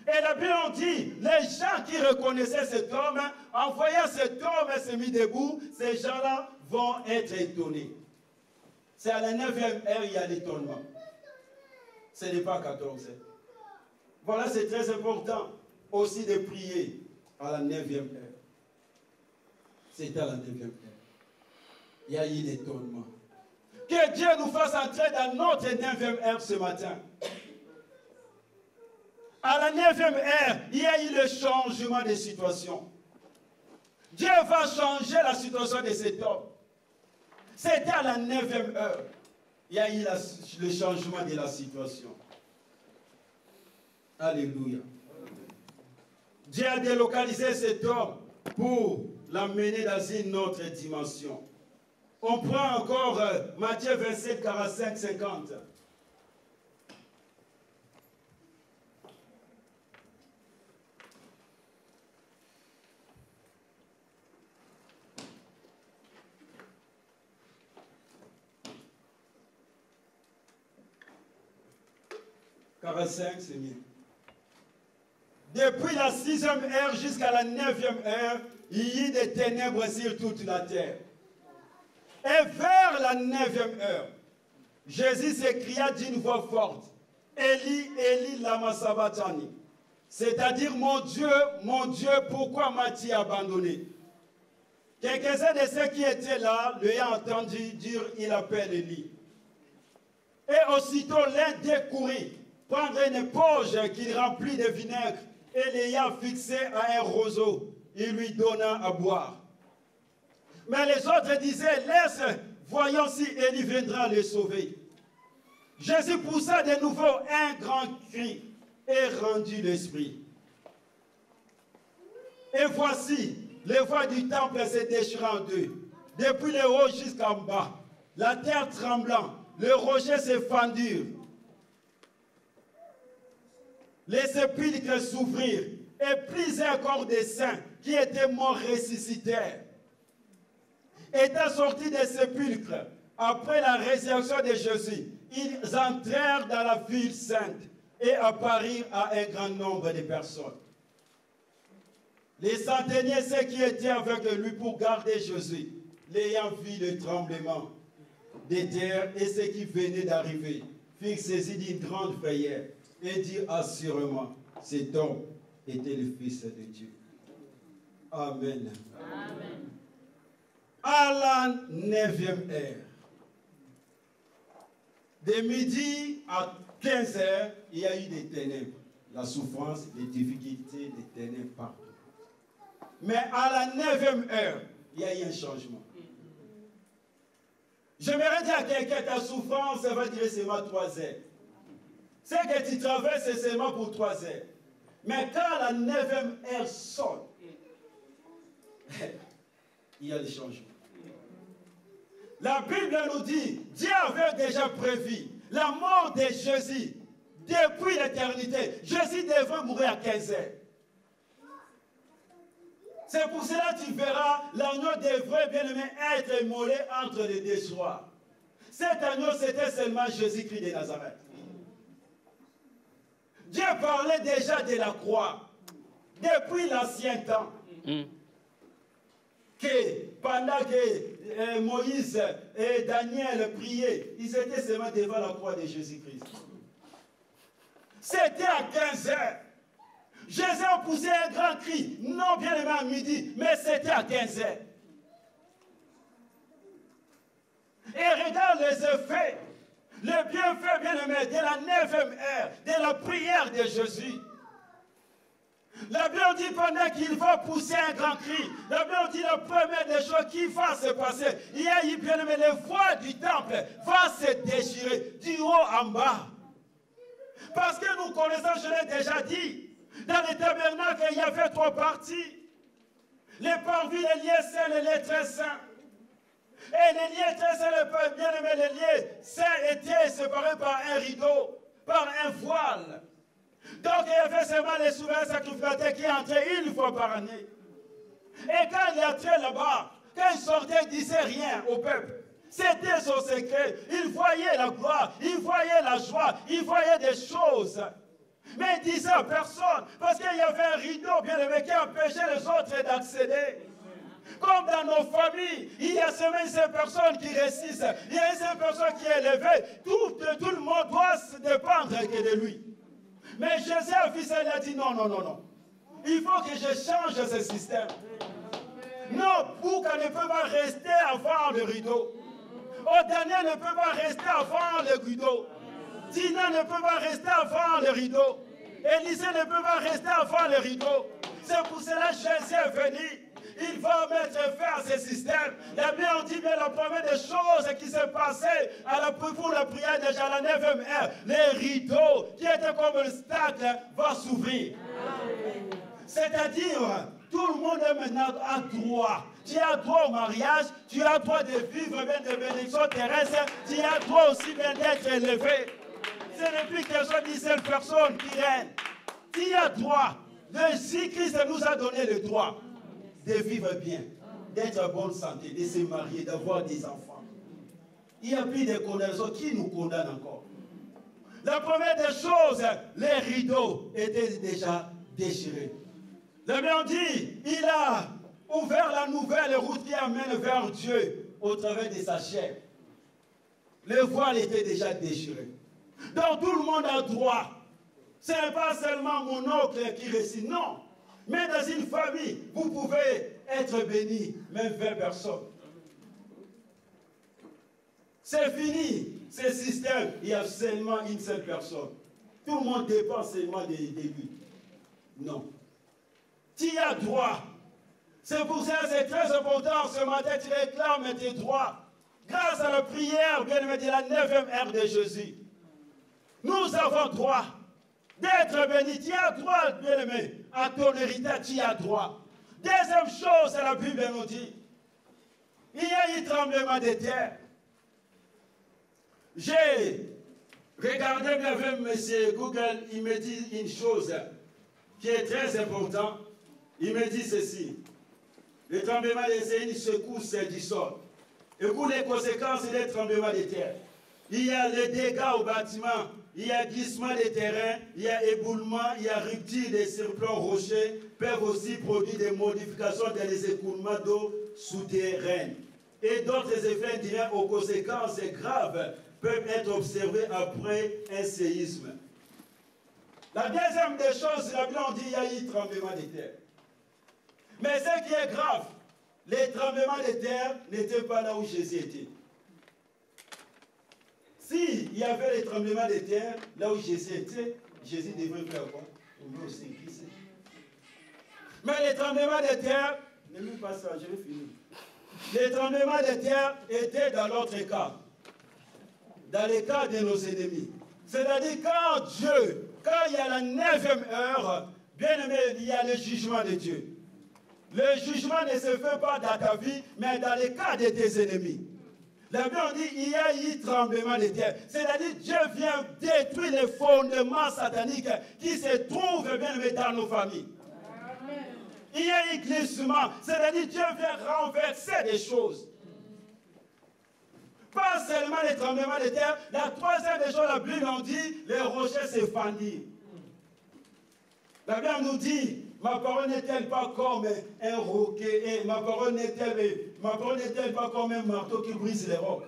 [SPEAKER 1] Et la Bible dit, les gens qui reconnaissaient cet homme, en voyant cet homme se mis debout, ces gens-là vont être étonnés. C'est à la 9e heure, il y a l'étonnement. Ce n'est pas 14 heures. Voilà, c'est très important aussi de prier à la 9e heure. C'est à la 9e heure. Il y a eu l'étonnement. Que Dieu nous fasse entrer dans notre 9e heure ce matin. À la 9e heure, il y a eu le changement de situation. Dieu va changer la situation de cet homme. C'était à la 9e heure. Il y a eu le changement de la situation. Alléluia. Dieu a délocalisé cet homme pour l'amener dans une autre dimension. On prend encore Matthieu 27, 45, 50. C'est mieux. Depuis la 6e heure jusqu'à la 9e heure, il y a eu des ténèbres sur toute la terre. Et vers la 9e heure, Jésus s'écria d'une voix forte, Élie, Élie, lama sabachthani. C'est-à-dire, mon Dieu, pourquoi m'as-tu abandonné? Quelques-uns de ceux qui étaient là l'ayant entendu dire, il appelle Élie. Et aussitôt l'un décourut, prendre une poche qu'il remplit de vinaigre et l'ayant fixé à un roseau, il lui donna à boire. Mais les autres disaient, laisse, voyons si Élie viendra les sauver. Jésus poussa de nouveau un grand cri et rendu l'esprit. Et voici, les voies du temple se déchirent en deux, depuis le haut jusqu'en bas. La terre tremblant, le rocher se fendurent. Les sépulcres s'ouvrirent, et plusieurs corps des saints qui étaient morts ressuscitèrent. Étant sortis des sépulcres, après la résurrection de Jésus, ils entrèrent dans la ville sainte et apparurent à un grand nombre de personnes. Les centeniers, ceux qui étaient avec lui pour garder Jésus, l'ayant vu le tremblement des terres et ceux qui venaient d'arriver, furent saisis d'une grande frayeur et dirent assurément, cet homme était le Fils de Dieu. Amen. Amen. À la 9e heure, de midi à 15 heures, il y a eu des ténèbres, la souffrance, les difficultés, des ténèbres partout. Mais à la 9e heure, il y a eu un changement. J'aimerais dire à quelqu'un, ta souffrance, ça va durer seulement 3 heures. Ce que tu traverses, c'est seulement pour 3 heures. Mais quand la 9e heure sonne, il y a des changements. La Bible nous dit, Dieu avait déjà prévu la mort de Jésus depuis l'éternité. Jésus devait mourir à 15 heures. C'est pour cela que tu verras, l'agneau devrait bien aimé être immolé entre les deux soirs. Cet agneau, c'était seulement Jésus-Christ de Nazareth. Dieu parlait déjà de la croix, depuis l'ancien temps. Que pendant que Moïse et Daniel priaient, ils étaient seulement devant la croix de Jésus-Christ. C'était à 15 heures. Jésus a poussé un grand cri, non bien aimé à midi, mais c'était à 15 heures. Et regarde les effets, le bienfait bien aimé de la 9e heure, de la prière de Jésus. La Bible dit pendant qu'il va pousser un grand cri, la Bible dit la première des choses qui va se passer, il y a eu bien aimé, les voies du temple vont se déchirer du haut en bas. Parce que nous connaissons, je l'ai déjà dit, dans le tabernacle, il y avait 3 parties. Les parvis, les lieux saints, les lieux très saints. Et les lieux très saints, bien aimé, les lieux saints étaient séparés par un rideau, par un voile. Donc il y avait seulement les souverains sacrificateurs qui entraient une fois par année. Et quand il entrait là-bas, quand il sortait, il ne disait rien au peuple. C'était son secret. Il voyait la gloire, il voyait la joie, il voyait des choses. Mais il disait à personne, parce qu'il y avait un rideau bien aimé qui empêchait les autres d'accéder. Comme dans nos familles, il y a seulement ces personnes qui résistent, il y a ces personnes qui est élevée. Tout le monde doit se dépendre que de lui. Mais Jésus a vu ça, il a dit non, non, non, non. Il faut que je change ce système. Non, Bouka ne peut pas rester avant le rideau. Daniel ne peut pas rester avant le rideau. Tina ne peut pas rester avant le rideau. Élisée ne peut pas rester avant le rideau. C'est pour cela que Jésus est venu. Il va mettre fin à ce système. La Bible dit bien la première des choses qui s'est passée pour la prière déjà à la 9e heure. Les rideaux qui étaient comme un obstacle vont s'ouvrir. C'est-à-dire, tout le monde maintenant a droit. Tu as droit au mariage, tu as droit de vivre bien des bénédictions terrestres, tu as droit aussi bien d'être élevé. Ce n'est plus question d'une seule personne qui règne. Tu as droit. Si Christ nous a donné le droit de vivre bien, d'être en bonne santé, de se marier, d'avoir des enfants. Il n'y a plus de condamnation. Qui nous condamne encore? La première des choses, les rideaux étaient déjà déchirés. La Bible dit, il a ouvert la nouvelle route qui amène vers Dieu au travers de sa chair. Le voile était déjà déchiré. Donc tout le monde a droit. Ce n'est pas seulement mon oncle qui récite, non. Mais dans une famille, vous pouvez être béni, même 20 personnes. C'est fini, ce système, il y a seulement une seule personne. Tout le monde dépend seulement de lui. Non. Tu as droit. C'est pour ça que c'est très important ce matin, tu réclames tes droits. Grâce à la prière, bien aimé, de la 9e heure de Jésus. Nous avons droit. d'être béni. Tu as droit, bien-aimé, à ton héritage, tu as droit. Deuxième chose, la Bible nous dit, il y a eu tremblement de terre. J'ai regardé bien avec M. Google, il me dit une chose qui est très importante. Il me dit ceci. Le tremblement de terre, c'est une secousse du sol. Et pour les conséquences des tremblements de terre, il y a les dégâts au bâtiment, il y a glissement des terrains, il y a éboulement, il y a rupture des surplomb rochers, peuvent aussi produire des modifications dans les écoulements d'eau souterraine. Et d'autres effets directs aux conséquences graves peuvent être observés après un séisme. La deuxième des choses, la Bible dit qu'il y a eu tremblement de terre. Mais ce qui est grave, les tremblements de terre n'étaient pas là où Jésus était. S'il y avait les tremblements de terre, là où Jésus était, Jésus devrait faire quoi? On veut aussi glisser. Mais les tremblements de terre, ne lis pas ça, je vais finir. Les tremblements de terre étaient dans l'autre cas, dans le cas de nos ennemis. C'est-à-dire quand Dieu, quand il y a la 9e heure, bien aimé, il y a le jugement de Dieu. Le jugement ne se fait pas dans ta vie, mais dans le cas de tes ennemis. La Bible dit il y a eu tremblement de terre. C'est-à-dire Dieu vient détruire les fondements sataniques qui se trouvent bien dans nos familles. Amen. Il y a eu glissement. C'est-à-dire Dieu vient renverser des choses. Pas seulement les tremblements de terre. La troisième des choses, la Bible nous dit les rochers se fendirent. La Bible nous dit ma parole n'est-elle pas comme un roquet et ma parole n'est-elle pas comme un marteau qui brise les rocs?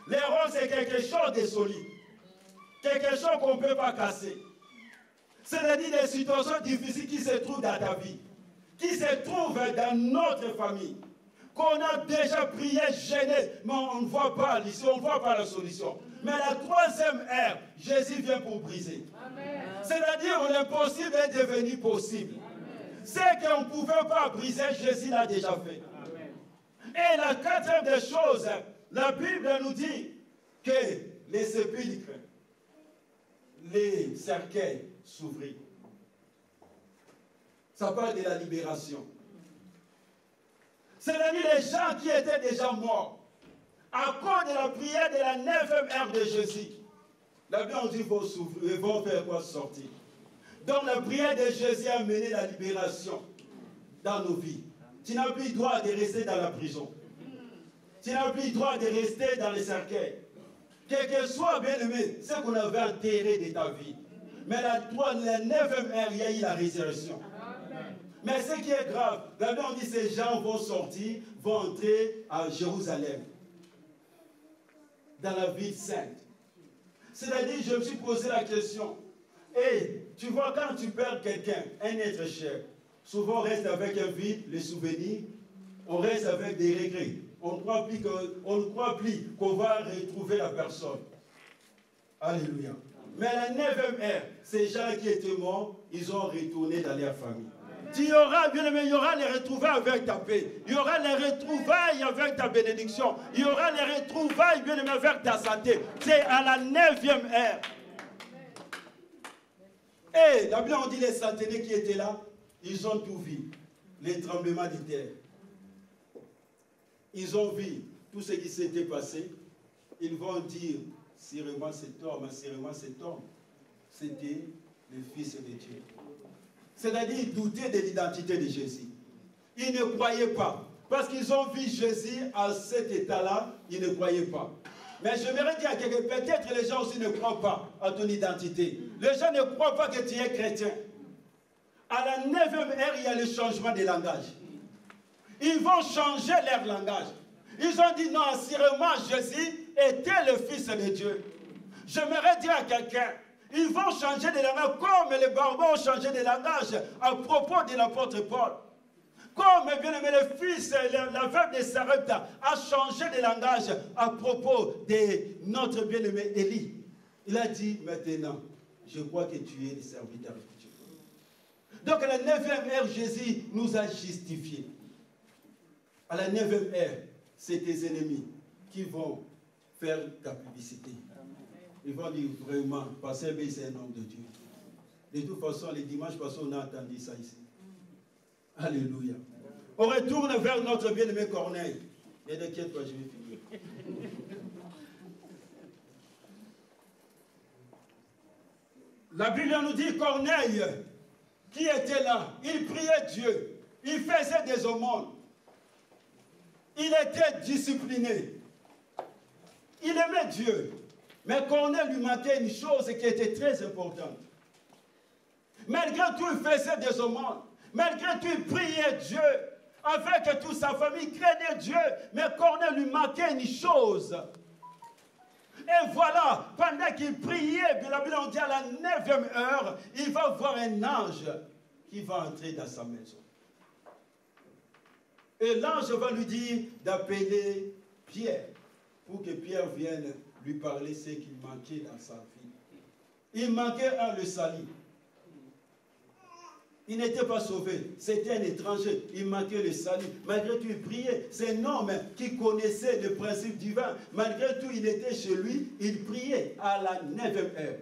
[SPEAKER 1] Les rocs, c'est quelque chose de solide. Quelque chose qu'on ne peut pas casser. C'est-à-dire des situations difficiles qui se trouvent dans ta vie, qui se trouvent dans notre famille, qu'on a déjà prié, gêné, mais on ne voit pas l'issue, on ne voit pas la solution. Mais la troisième ère, Jésus vient pour briser. C'est-à-dire l'impossible est devenu possible. Ce qu'on ne pouvait pas briser, Jésus l'a déjà fait. Amen. Et la quatrième des choses, la Bible nous dit que les sépulcres, les cercueils s'ouvrirent. Ça parle de la libération. C'est-à-dire les gens qui étaient déjà morts, à cause de la prière de la 9e heure de Jésus, la Bible nous dit qu'ils vont faire quoi? Sortir. Donc la prière de Jésus a mené la libération dans nos vies. Tu n'as plus le droit de rester dans la prison. Tu n'as plus le droit de rester dans les cercueils. Quel que soit, bien aimé, ce qu'on avait enterré de ta vie. Mais la 9e heure, il y a eu la résurrection. Mais ce qui est grave, la Bible dit que ces gens vont sortir, vont entrer à Jérusalem, dans la ville sainte. C'est-à-dire, je me suis posé la question, et tu vois, quand tu perds quelqu'un, un être cher, souvent on reste avec un vide, les souvenirs, on reste avec des regrets. On ne croit plus qu'on va retrouver la personne. Alléluia. Mais la 9e ère, ces gens qui étaient morts, ils ont retourné dans leur famille. Il y aura, bien aimé, il y aura les retrouvailles avec ta paix. Il y aura les retrouvailles avec ta bénédiction. Il y aura les retrouvailles, bien aimé, avec ta santé. C'est à la 9e ère. Et la Bible, on dit les centenaires qui étaient là, ils ont tout vu. Les tremblements de terre. Ils ont vu tout ce qui s'était passé. Ils vont dire, sûrement cet homme, c'était le Fils de Dieu. C'est-à-dire douter de l'identité de Jésus. Ils ne croyaient pas. Parce qu'ils ont vu Jésus à cet état-là, ils ne croyaient pas. Mais j'aimerais dire que peut-être les gens aussi ne croient pas à ton identité. Les gens ne croient pas que tu es chrétien. À la 9e ère, il y a le changement de langage. Ils vont changer leur langage. Ils ont dit non, assurément, Jésus était le Fils de Dieu. J'aimerais dire à quelqu'un, ils vont changer de langage comme les barbares ont changé de langage à propos de l'apôtre Paul. Comme bien aimé le fils, la veuve de Sarepta a changé de langage à propos de notre bien-aimé Élie. Il a dit maintenant, je crois que tu es le serviteur de Dieu. Donc à la 9e ère, Jésus nous a justifiés. À la 9e ère, c'est tes ennemis qui vont faire ta publicité. Ils vont dire vraiment, Pasteur B, c'est un homme de Dieu. De toute façon, les dimanches passés, on a entendu ça ici. Alléluia. On retourne vers notre bien-aimé Corneille. Et t'inquiète pas, je vais finir. La Bible nous dit Corneille, qui était là, il priait Dieu, il faisait des aumônes, il était discipliné, il aimait Dieu. Mais Corneille lui manquait une chose qui était très importante. Malgré tout, il faisait des aumônes. Malgré tout, il priait Dieu. Avec toute sa famille, craignait Dieu. Mais Corneille lui manquait une chose. Et voilà, pendant qu'il priait, la Bible dit à la 9e heure, il va voir un ange qui va entrer dans sa maison. Et l'ange va lui dire d'appeler Pierre, pour que Pierre vienne lui parler ce qu'il manquait dans sa vie. Il manquait le salut. Il n'était pas sauvé, c'était un étranger, il manquait le salut. Malgré tout, il priait. C'est un homme qui connaissait le principe divin. Malgré tout, il était chez lui, il priait à la 9e heure.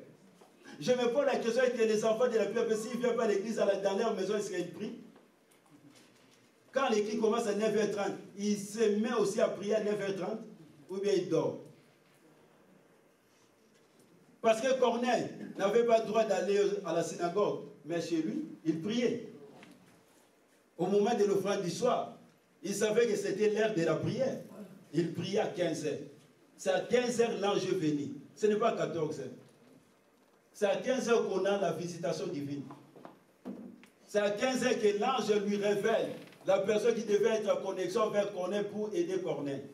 [SPEAKER 1] Je me pose la question, est-ce que les enfants de la prière, s'ils ne viennent pas à l'église dans leur maison, est-ce qu'ils prient? Quand l'église commence à 9h30, il se met aussi à prier à 9h30 ou bien il dort? Parce que Corneille n'avait pas le droit d'aller à la synagogue, mais chez lui, il priait. Au moment de l'offrande du soir, il savait que c'était l'heure de la prière. Il priait à 15h. C'est à 15h l'ange est venu. Ce n'est pas à 14h. C'est à 15h qu'on a la visitation divine. C'est à 15h que l'ange lui révèle la personne qui devait être en connexion vers Corneille pour aider Corneille.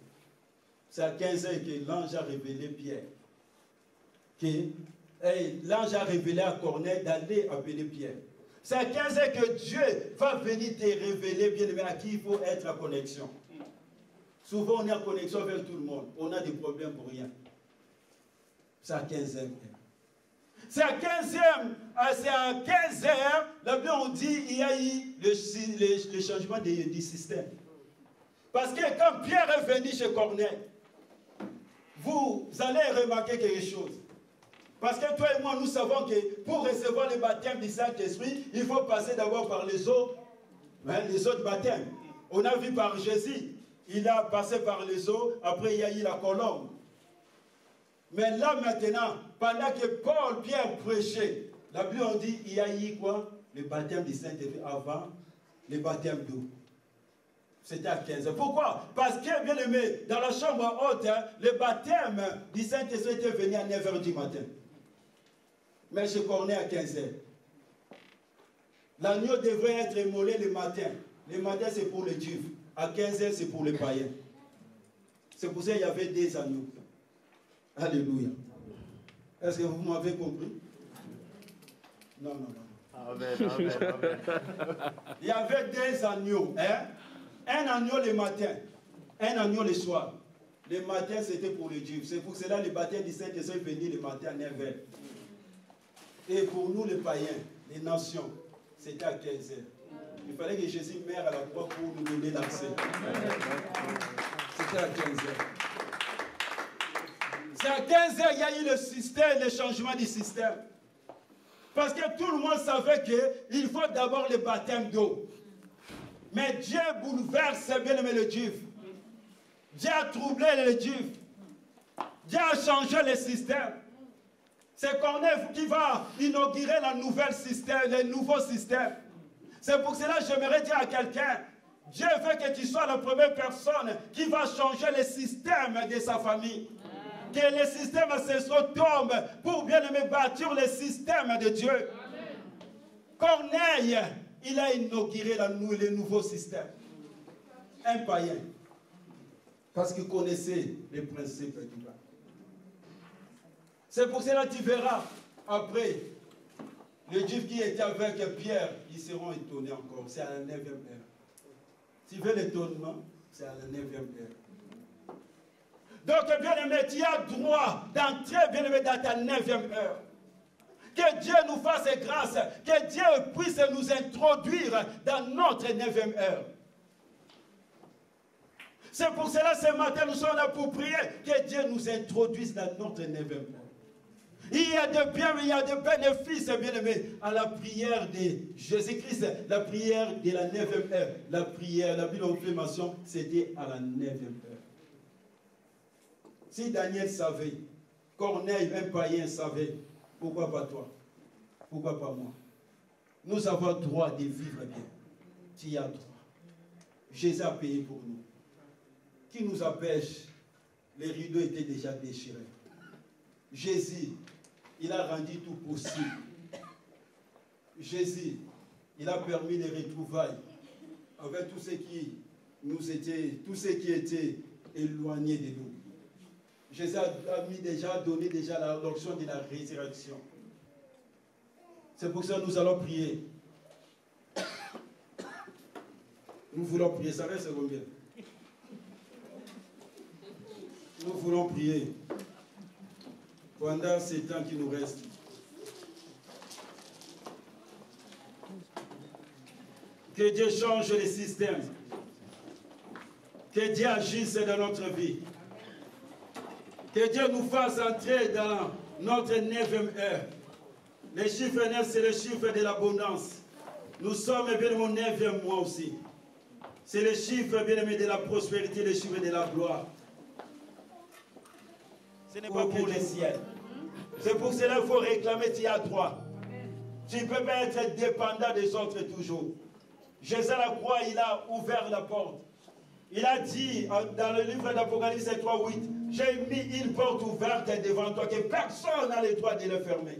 [SPEAKER 1] C'est à 15h que l'ange a révélé Pierre. L'ange a révélé à Corneille d'aller appeler Pierre. C'est à 15h que Dieu va venir te révéler, bien aimé, à qui il faut être en connexion. Souvent, on est en connexion avec tout le monde. On a des problèmes pour rien. C'est à 15h. C'est à 15h, la Bible on dit il y a eu le changement du système. Parce que quand Pierre est venu chez Corneille, vous allez remarquer quelque chose. Parce que toi et moi, nous savons que pour recevoir le baptême du Saint-Esprit, il faut passer d'abord par les autres baptêmes. On a vu par Jésus, il a passé par les eaux, après il y a eu la colombe. Mais là maintenant, pendant que Paul, Pierre prêchait, la Bible on dit, il y a eu quoi? Le baptême du Saint-Esprit avant le baptême d'eau. C'était à 15h. Pourquoi? Parce que, bien aimé, dans la chambre haute, le baptême du Saint-Esprit était venu à 9h du matin. Mais chez Corneille à 15h. L'agneau devrait être immolé le matin. Le matin, c'est pour les Juifs. À 15h, c'est pour les païens. C'est pour ça qu'il y avait des agneaux. Alléluia. Est-ce que vous m'avez compris? Non, non, non.
[SPEAKER 2] Amen, amen, amen.
[SPEAKER 1] Il y avait des agneaux. Hein? Un agneau le matin, un agneau le soir. Le matin, c'était pour les Juifs. C'est pour cela que le baptême du Saint-Esprit est venu le matin à 9h. Et pour nous, les païens, les nations, c'était à 15h. Il fallait que Jésus meure à la croix pour nous donner l'accès. C'était à 15h. C'est à 15h qu'il y a eu le système, le changement du système. Parce que tout le monde savait qu'il faut d'abord le baptême d'eau. Mais Dieu bouleverse bien aimé le Juif. Dieu a troublé les Juifs. Dieu a changé le système. C'est Corneille qui va inaugurer le nouveau système. C'est pour cela que j'aimerais dire à quelqu'un, Dieu veut que tu sois la première personne qui va changer le système de sa famille. Que le système ancestral tombe pour bien aimer bâtir le système de Dieu. Amen. Corneille, il a inauguré le nouveau système. Un païen. Parce qu'il connaissait les principes divins. C'est pour cela que tu verras, après, les Juifs qui étaient avec Pierre, ils seront étonnés encore. C'est à la 9e heure. Tu veux l'étonnement, c'est à la 9e heure. Donc, bien-aimé, tu as droit d'entrer, bien-aimé, dans ta 9e heure. Que Dieu nous fasse grâce, que Dieu puisse nous introduire dans notre 9e heure. C'est pour cela, ce matin, nous sommes là pour prier, que Dieu nous introduise dans notre 9e heure. Il y a de bien, il y a de bénéfices, bien-aimés, à la prière de Jésus-Christ, la prière de la 9e heure. La prière, la Bible en confirmation, c'était à la 9e heure. Si Daniel savait, Corneille, un païen, savait, pourquoi pas toi? Pourquoi pas moi? Nous avons le droit de vivre bien. Tu y as droit. Jésus a payé pour nous. Qui nous empêche? Les rideaux étaient déjà déchirés. Jésus, il a rendu tout possible. Jésus, il a permis les retrouvailles avec tous ceux qui nous étaient, tous ceux qui étaient éloignés de nous. Jésus a donné déjà la doctrine de la résurrection. C'est pour ça que nous allons prier. Nous voulons prier. Ça reste combien? Nous voulons prier pendant ces temps qui nous restent. Que Dieu change les systèmes. Que Dieu agisse dans notre vie. Que Dieu nous fasse entrer dans notre 9e heure. Les chiffres 9, c'est le chiffre de l'abondance. Nous sommes bien au 9e mois aussi. C'est le chiffre bien aimé de la prospérité, le chiffre de la gloire. Ce n'est pas pour les ciels. C'est pour cela qu'il faut réclamer, tu as droit. Tu ne peux pas être dépendant des autres toujours. Jésus à la croix, il a ouvert la porte. Il a dit dans le livre d'Apocalypse 3, 8, j'ai mis une porte ouverte devant toi que personne n'a le droit de le fermer.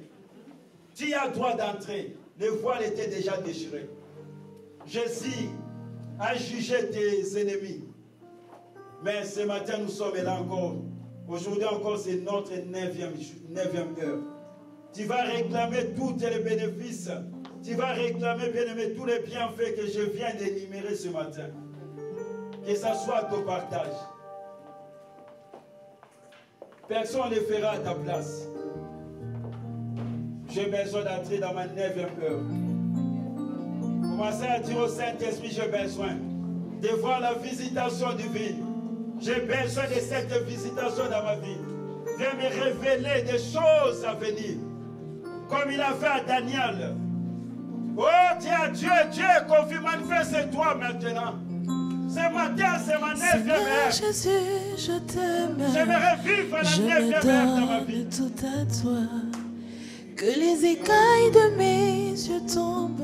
[SPEAKER 1] Tu as droit d'entrer. Le voile était déjà déchiré. Jésus a jugé tes ennemis. Mais ce matin, nous sommes là encore. Aujourd'hui encore, c'est notre 9e heure. Tu vas réclamer tous les bénéfices. Tu vas réclamer, bien aimé, tous les bienfaits que je viens d'énumérer ce matin. Que ça soit ton partage. Personne ne le fera à ta place. J'ai besoin d'entrer dans ma 9e heure. Commencez à dire au Saint-Esprit, j'ai besoin de voir la visitation divine. J'ai besoin de cette visitation dans ma vie. Viens me révéler des choses à venir. Comme il a fait à Daniel. Oh Dieu, confie, manifeste-toi maintenant. Ce matin, c'est ma 9e heure.
[SPEAKER 2] Jésus, je t'aime.
[SPEAKER 1] J'aimerais vivre la 9e heure dans ma vie.
[SPEAKER 2] Je me donne tout à toi. Que les écailles de mes yeux tombent.